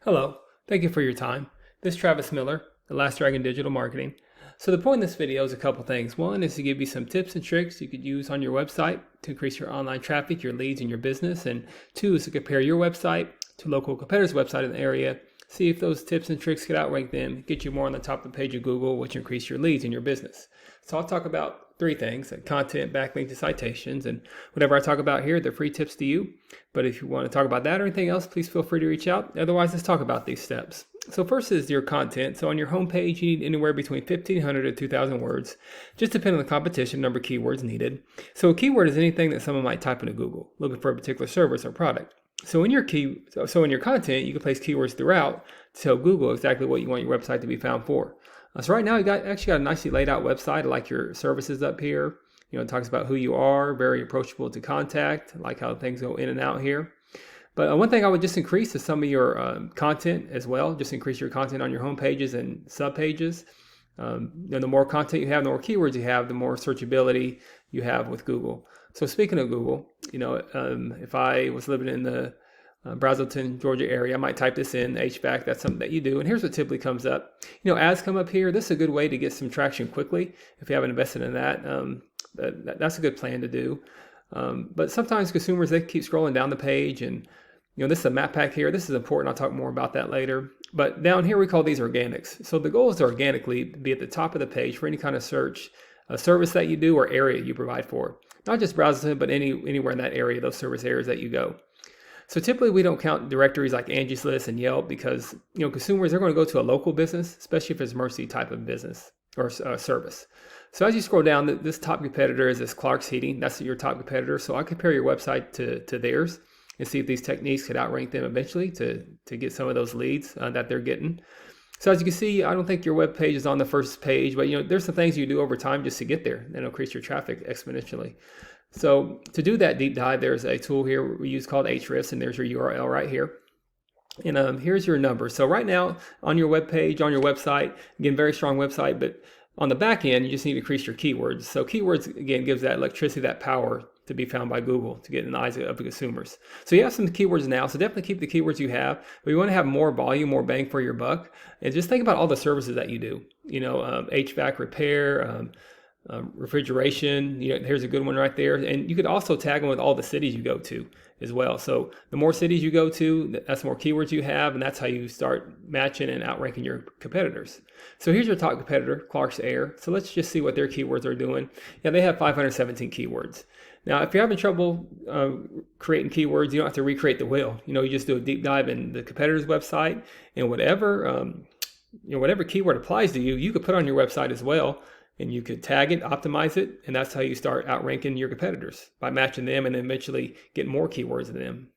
Hello, thank you for your time. This is Travis Miller, the Last Dragon Digital Marketing. So the point of this video is a couple things. One is to give you some tips and tricks you could use on your website to increase your online traffic, your leads, and your business. And two is to compare your website to local competitors' website in the area. See if those tips and tricks could outrank them, get you more on the top of the page of Google, which increase your leads in your business. So I'll talk about three things: like content, backlinks, and citations. And whatever I talk about here, they're free tips to you. But if you want to talk about that or anything else, please feel free to reach out. Otherwise, let's talk about these steps. So first is your content. So on your homepage, you need anywhere between 1,500 to 2,000 words, just depending on the competition, number of keywords needed. So a keyword is anything that someone might type into Google, looking for a particular service or product. So in your content, you can place keywords throughout to tell Google exactly what you want your website to be found for. So right now, you actually got a nicely laid out website. I like your services up here. It talks about who you are, very approachable to contact. I like how things go in and out here. But one thing I would just increase is some of your content as well. Just increase your content on your home pages and sub pages. The more content you have, the more keywords you have, the more searchability you have with Google. So speaking of Google, if I was living in the braselton, Georgia area, I might type this in, HVAC, that's something that you do. And here's what typically comes up. Ads come up here. This is a good way to get some traction quickly. If you haven't invested in that, that's a good plan to do. But sometimes consumers, they keep scrolling down the page, and this is a map pack here. This is important. I'll talk more about that later. But down here, we call these organics. So the goal is to organically be at the top of the page for any kind of search, a service that you do or area you provide for. Not just Braselton, but anywhere in that area, those service areas that you go. So typically we don't count directories like Angie's List and Yelp because consumers, they're going to go to a local business, especially if it's Mercy type of business or service. So as you scroll down, this top competitor is this Clark's Heating. That's your top competitor. So I compare your website to theirs and see if these techniques could outrank them eventually to get some of those leads that they're getting. So as you can see, I don't think your web page is on the first page, but there's some things you do over time just to get there and increase your traffic exponentially. So to do that deep dive, there's a tool here we use called Ahrefs, and there's your URL right here. And here's your number. So right now on your web page, on your website, again, very strong website, but on the back end, you just need to increase your keywords. So keywords, again, gives that electricity, that power to be found by Google to get in the eyes of the consumers. So you have some keywords now, so definitely keep the keywords you have, but you want to have more volume, more bang for your buck. And just think about all the services that you do, HVAC repair, refrigeration, here's a good one right there. And you could also tag them with all the cities you go to as well. So the more cities you go to, that's more keywords you have, and that's how you start matching and outranking your competitors. So here's your top competitor, Clark's Air. So let's just see what their keywords are doing. Yeah, they have 517 keywords. Now, if you're having trouble creating keywords, you don't have to recreate the wheel. You just do a deep dive in the competitor's website, and whatever keyword applies to you, you could put on your website as well. And you could tag it, optimize it, and that's how you start outranking your competitors, by matching them and then eventually get more keywords than them.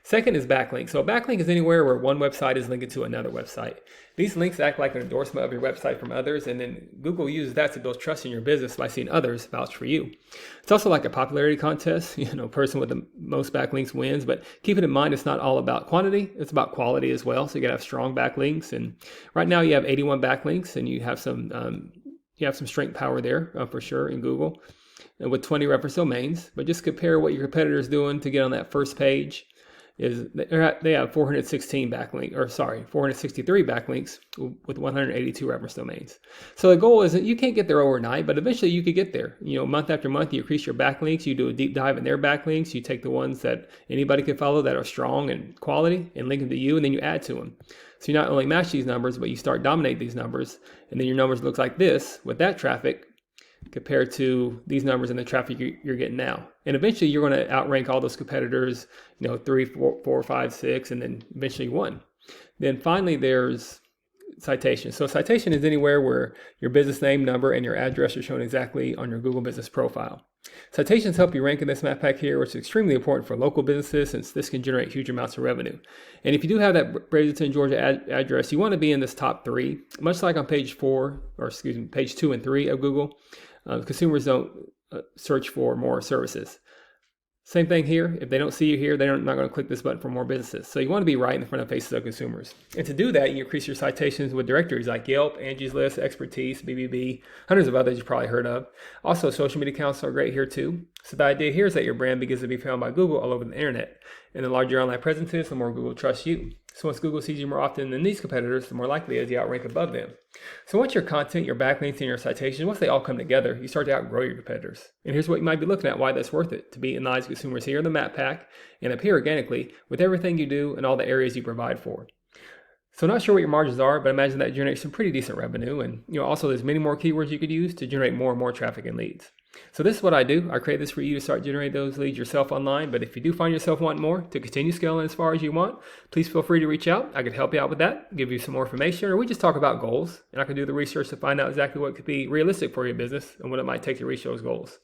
Second is backlink. So a backlink is anywhere where one website is linked to another website. These links act like an endorsement of your website from others, and then Google uses that to build trust in your business by seeing others vouch for you. It's also like a popularity contest. Person with the most backlinks wins, but keep it in mind, it's not all about quantity, it's about quality as well. So you gotta have strong backlinks, and right now you have 81 backlinks, and you have some strength power there for sure in Google, and with 20 reference domains. But just compare what your competitor is doing to get on that first page. They have 463 backlinks with 182 reference domains. So the goal is that you can't get there overnight, but eventually you could get there. Month after month, you increase your backlinks. You do a deep dive in their backlinks. You take the ones that anybody can follow that are strong and quality and link them to you, and then you add to them. So you not only match these numbers, but you start dominate these numbers, and then your numbers look like this with that traffic compared to these numbers and the traffic you're getting now. And eventually you're going to outrank all those competitors, 3, 4, 5, 6, and then eventually 1. Then finally there's citation. So citation is anywhere where your business name, number, and your address are shown exactly on your Google business profile. Citations help you rank in this map pack here, which is extremely important for local businesses since this can generate huge amounts of revenue. And if you do have that Braselton, Georgia address, you want to be in this top 3, much like on page 2 and 3 of Google. Consumers don't search for more services. Same thing here. If they don't see you here, they're not going to click this button for more businesses. So you want to be right in front of faces of consumers. And to do that, you increase your citations with directories like Yelp, Angie's List, Expertise, BBB, hundreds of others you've probably heard of. Also, social media accounts are great here too. So the idea here is that your brand begins to be found by Google all over the internet. And the larger your online presence is, the more Google trusts you. So once Google sees you more often than these competitors, the more likely it is you outrank above them. So once your content, your backlinks, and your citations, once they all come together, you start to outgrow your competitors. And here's what you might be looking at, why that's worth it, to be in the eyes of consumers here in the map pack and appear organically with everything you do and all the areas you provide for. So not sure what your margins are, but imagine that generates some pretty decent revenue. And also there's many more keywords you could use to generate more and more traffic and leads. So this is what I do. I create this for you to start generating those leads yourself online. But if you do find yourself wanting more to continue scaling as far as you want, please feel free to reach out. I could help you out with that, give you some more information, or we just talk about goals. And I can do the research to find out exactly what could be realistic for your business and what it might take to reach those goals.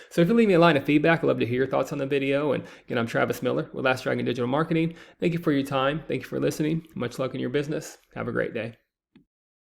So if you leave me a line of feedback, I'd love to hear your thoughts on the video. And again, I'm Travis Miller with Last Dragon Digital Marketing. Thank you for your time. Thank you for listening. Much luck in your business. Have a great day.